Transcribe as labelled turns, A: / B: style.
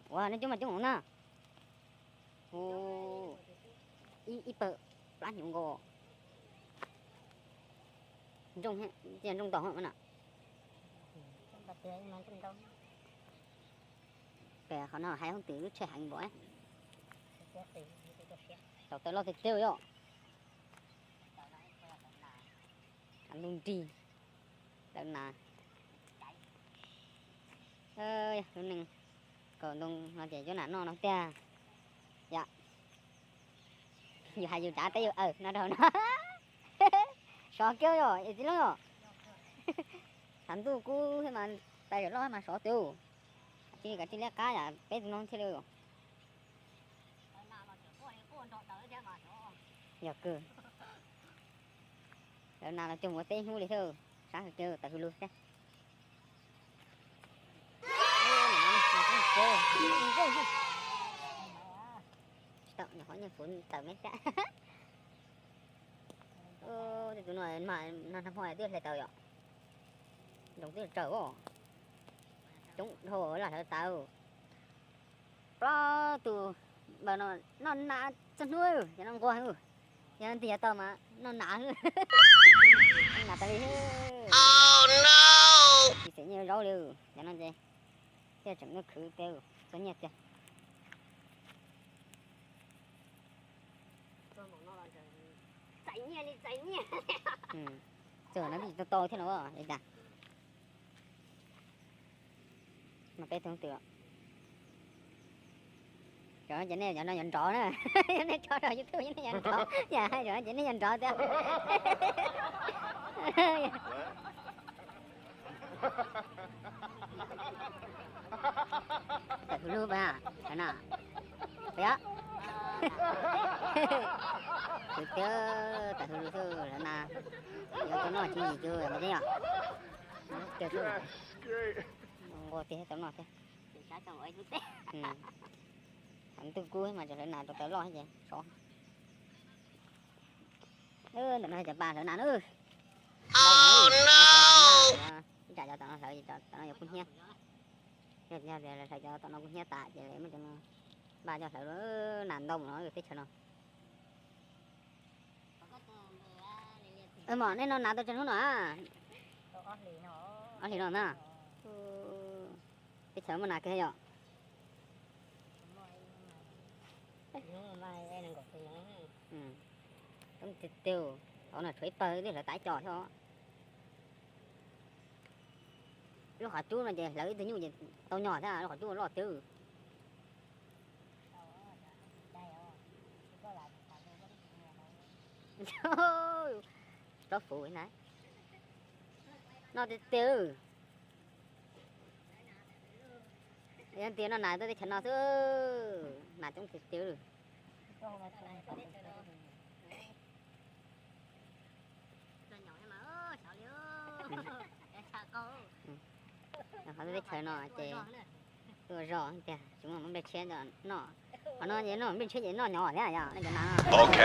A: Wah, nó cuma cuma na. Oh, iper, plan yung go. Trong hết, tiền trong tàu mana? Kẻเขาnào hay không tử trẻ hành bỏ ấy. Tàu tới lo thì tiêu rồi. Ăn luôn trì. Đợt nào. Ơi, lúc này còn đông nó chỉ cho nó tia. Dạ. Dù hai dù trả tới nó đâu nó. Sọ kêu rồi, vậy chứ lắm rồi. Thằng tu cú thế mà tay được lo mà sọ tiêu. Chỉ cả chỉ lẽ cá là bé non thế rồi. Dạ cơ. Đợt nào là chung một tên hú đi thôi. Sáng kêu tại hú luôn thế. Tao nhỏ như phun tao mấy cái. Thì tụi nó thăm hỏi tiếc là tao vậy. Đồng tiếc trở quá. Chúng thôi là tao. Đó tụi bà nó nã chân nuôi cho nó qua hư. Cho nên thì tao mà nó nã hư. Nó nã tao đi hư. Oh no. Thì sẽ như rau liu cho nên gì. Thế chẳng nó khử tiêu có nhiệt chưa. Chạy nhẹ. Chờ nó bị to thế nó rồi, đây nè. Mà cái tương tự. Rồi cái này nó nhận rõ nữa. Cái này cho rồi YouTube cái này nhận rõ. Dạ rồi cái này nhận rõ theo. Tại thử lưu bà, thế nào? Đấy. Thực tế tại thử lưu thư là nào? Giờ tao nói chuyện gì chưa mà thế nhở? Kêu thư. Ngồi tí hết tao nói thế. Sao tao nói chút thế? Thằng tư cuối mà cho thế nào tao lo hết vậy? Sợ. Tao nói cho bà thế nào nữa? Oh no! Chả cho tao nó sợ gì tao nó cũng nhé. Giờ là thầy cho tao nó cũng nhé tạ vậy để mà cho nó ba cho thầy nó nằm đông nó được thích cho nó. Mà nên nó nằm tao chân nó nữa. Ở thì nó nè. Cái sợ mà nạt cái gì vậy? Đúng tiêu. Đó là thuế tơi đấy là tái trò thôi. Lúc họ chú là gì lấy từ như vậy tao nhỏ thế à, lúc họ chú nó tiêu. Đó phụ vậy nãy. Nó tiêu. Em tiền nó nãy tôi chấn nó thứ nãy trong thịt tiêu. Họ biết chơi nó chơi rồi rõ kìa chúng mà muốn biết chơi rồi nó vậy nó biết chơi vậy nó nhỏ thế à nó cho nó. Ok.